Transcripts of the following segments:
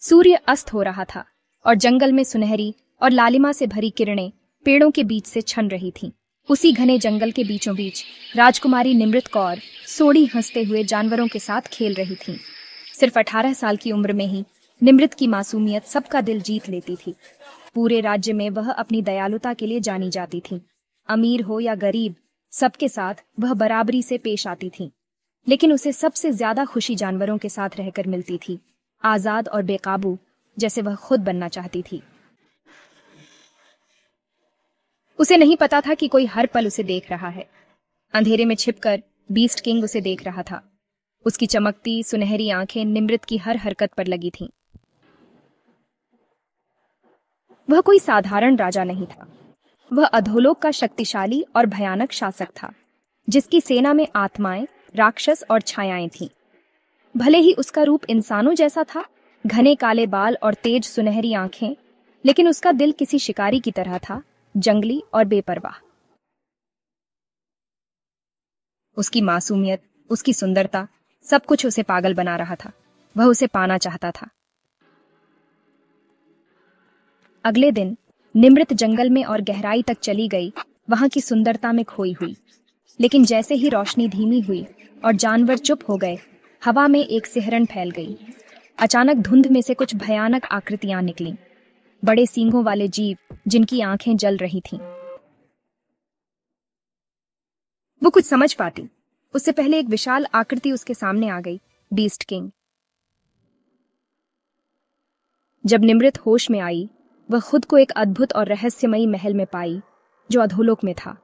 सूर्य अस्त हो रहा था और जंगल में सुनहरी और लालिमा से भरी किरणें पेड़ों के बीच से छन रही थीं। उसी घने जंगल के बीचों बीच राजकुमारी निमृत कौर सोड़ी हंसते हुए जानवरों के साथ खेल रही थीं। सिर्फ 18 साल की उम्र में ही निमृत की मासूमियत सबका दिल जीत लेती थी। पूरे राज्य में वह अपनी दयालुता के लिए जानी जाती थी। अमीर हो या गरीब, सबके साथ वह बराबरी से पेश आती थी। लेकिन उसे सबसे ज्यादा खुशी जानवरों के साथ रहकर मिलती थी, आजाद और बेकाबू, जैसे वह खुद बनना चाहती थी। उसे नहीं पता था कि कोई हर पल उसे देख रहा है। अंधेरे में छिपकर बीस्ट किंग उसे देख रहा था। उसकी चमकती सुनहरी आंखें निमृत की हर हरकत पर लगी थीं। वह कोई साधारण राजा नहीं था। वह अधोलोक का शक्तिशाली और भयानक शासक था, जिसकी सेना में आत्माएं, राक्षस और छायाएं थीं। भले ही उसका रूप इंसानों जैसा था, घने काले बाल और तेज सुनहरी आंखें, लेकिन उसका दिल किसी शिकारी की तरह था, जंगली और बेपरवाह। उसकी मासूमियत, उसकी सुंदरता, सब कुछ उसे पागल बना रहा था। वह उसे पाना चाहता था। अगले दिन निमृत जंगल में और गहराई तक चली गई, वहां की सुंदरता में खोई हुई। लेकिन जैसे ही रोशनी धीमी हुई और जानवर चुप हो गए, हवा में एक सिहरन फैल गई। अचानक धुंध में से कुछ भयानक आकृतियां निकलीं, बड़े सींगों वाले जीव जिनकी आंखें जल रही थीं। वो कुछ समझ पाती उससे पहले एक विशाल आकृति उसके सामने आ गई, बीस्ट किंग। जब निमृत होश में आई, वह खुद को एक अद्भुत और रहस्यमयी महल में पाई, जो अधोलोक में था।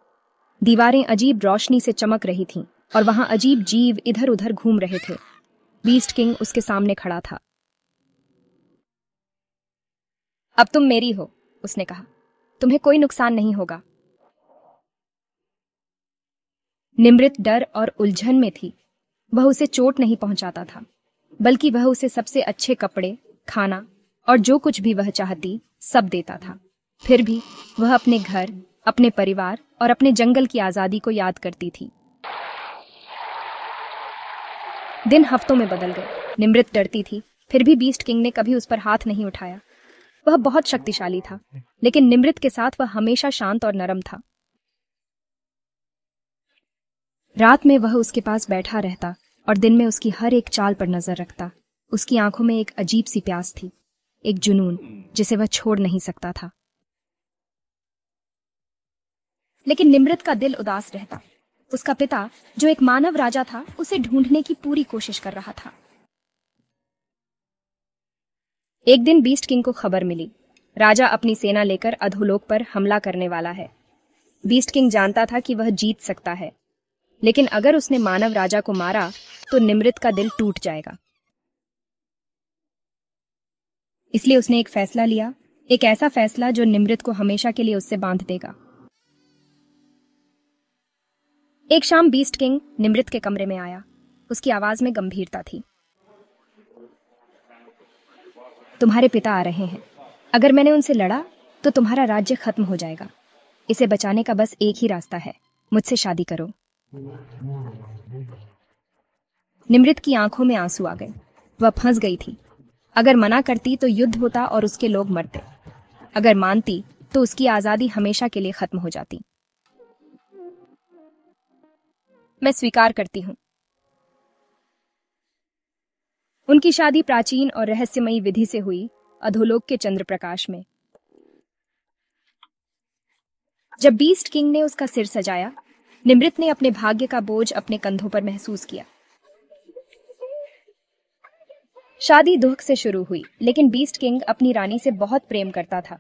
दीवारें अजीब रोशनी से चमक रही थीं और वहां अजीब जीव इधर उधर घूम रहे थे। बीस्ट किंग उसके सामने खड़ा था। अब तुम मेरी हो, उसने कहा। तुम्हें कोई नुकसान नहीं होगा। निमृत डर और उलझन में थी। वह उसे चोट नहीं पहुंचाता था, बल्कि वह उसे सबसे अच्छे कपड़े, खाना और जो कुछ भी वह चाहती सब देता था। फिर भी वह अपने घर, अपने परिवार और अपने जंगल की आजादी को याद करती थी। दिन हफ्तों में बदल गए। निमृत डरती थी, फिर भी बीस्ट किंग ने कभी उस पर हाथ नहीं उठाया। वह बहुत शक्तिशाली था, लेकिन निमृत के साथ वह हमेशा शांत और नरम था। रात में वह उसके पास बैठा रहता और दिन में उसकी हर एक चाल पर नजर रखता। उसकी आंखों में एक अजीब सी प्यास थी, एक जुनून जिसे वह छोड़ नहीं सकता था। लेकिन निमृत का दिल उदास रहता। उसका पिता, जो एक मानव राजा था, उसे ढूंढने की पूरी कोशिश कर रहा था। एक दिन बीस्ट किंग को खबर मिली, राजा अपनी सेना लेकर अधोलोक पर हमला करने वाला है। बीस्ट किंग जानता था कि वह जीत सकता है, लेकिन अगर उसने मानव राजा को मारा तो निमृत का दिल टूट जाएगा। इसलिए उसने एक फैसला लिया, एक ऐसा फैसला जो निमृत को हमेशा के लिए उससे बांध देगा। एक शाम बीस्ट किंग निमृत के कमरे में आया। उसकी आवाज में गंभीरता थी। तुम्हारे पिता आ रहे हैं। अगर मैंने उनसे लड़ा तो तुम्हारा राज्य खत्म हो जाएगा। इसे बचाने का बस एक ही रास्ता है, मुझसे शादी करो। निमृत की आंखों में आंसू आ गए। वह फंस गई थी। अगर मना करती तो युद्ध होता और उसके लोग मरते। अगर मानती तो उसकी आजादी हमेशा के लिए खत्म हो जाती। मैं स्वीकार करती हूं। उनकी शादी प्राचीन और रहस्यमयी विधि से हुई, अधोलोक के चंद्र प्रकाश में। जब बीस्ट किंग ने उसका सिर सजाया, निमृत ने अपने भाग्य का बोझ अपने कंधों पर महसूस किया। शादी दुख से शुरू हुई, लेकिन बीस्ट किंग अपनी रानी से बहुत प्रेम करता था।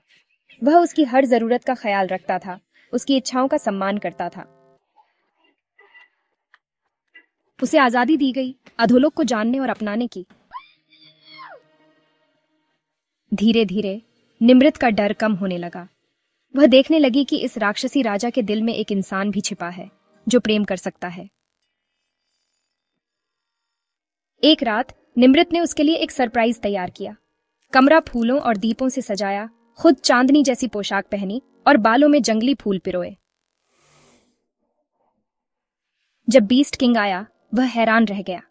वह उसकी हर जरूरत का ख्याल रखता था, उसकी इच्छाओं का सम्मान करता था। उसे आजादी दी गई, अधोलोक को जानने और अपनाने की। धीरे धीरे निमृत का डर कम होने लगा। वह देखने लगी कि इस राक्षसी राजा के दिल में एक इंसान भी छिपा है, जो प्रेम कर सकता है। एक रात निमृत ने उसके लिए एक सरप्राइज तैयार किया। कमरा फूलों और दीपों से सजाया, खुद चांदनी जैसी पोशाक पहनी और बालों में जंगली फूल पिरोए। जब बीस्ट किंग आया, वह हैरान रह गया।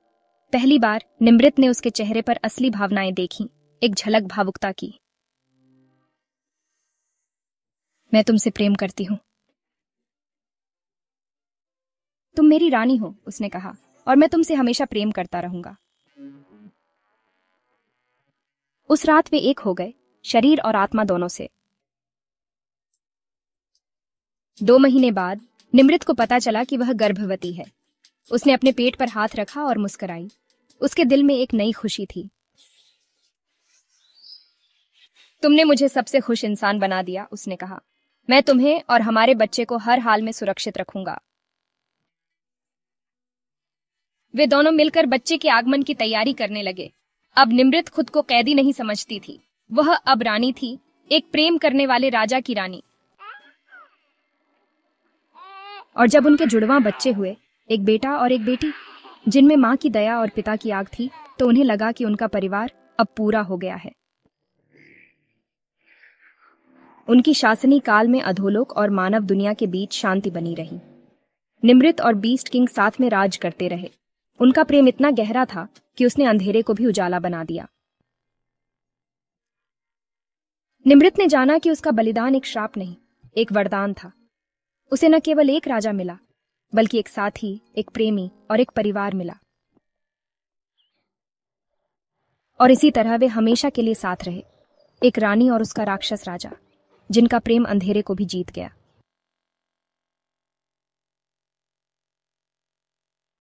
पहली बार निमृत ने उसके चेहरे पर असली भावनाएं देखीं, एक झलक भावुकता की। मैं तुमसे प्रेम करती हूं। तुम मेरी रानी हो, उसने कहा, और मैं तुमसे हमेशा प्रेम करता रहूंगा। उस रात वे एक हो गए, शरीर और आत्मा दोनों से। 2 महीने बाद निमृत को पता चला कि वह गर्भवती है। उसने अपने पेट पर हाथ रखा और मुस्कुराई। उसके दिल में एक नई खुशी थी। तुमने मुझे सबसे खुश इंसान बना दिया, उसने कहा। मैं तुम्हें और हमारे बच्चे को हर हाल में सुरक्षित रखूंगा। वे दोनों मिलकर बच्चे के आगमन की तैयारी करने लगे। अब निमृत खुद को कैदी नहीं समझती थी। वह अब रानी थी, एक प्रेम करने वाले राजा की रानी। और जब उनके जुड़वां बच्चे हुए, एक बेटा और एक बेटी, जिनमें मां की दया और पिता की आग थी, तो उन्हें लगा कि उनका परिवार अब पूरा हो गया है। उनकी शासनी काल में अधोलोक और मानव दुनिया के बीच शांति बनी रही। निमृत और बीस्ट किंग साथ में राज करते रहे। उनका प्रेम इतना गहरा था कि उसने अंधेरे को भी उजाला बना दिया। निमृत ने जाना कि उसका बलिदान एक श्राप नहीं, एक वरदान था। उसे न केवल एक राजा मिला, बल्कि एक साथी, एक प्रेमी और एक परिवार मिला। और इसी तरह वे हमेशा के लिए साथ रहे, एक रानी और उसका राक्षस राजा, जिनका प्रेम अंधेरे को भी जीत गया।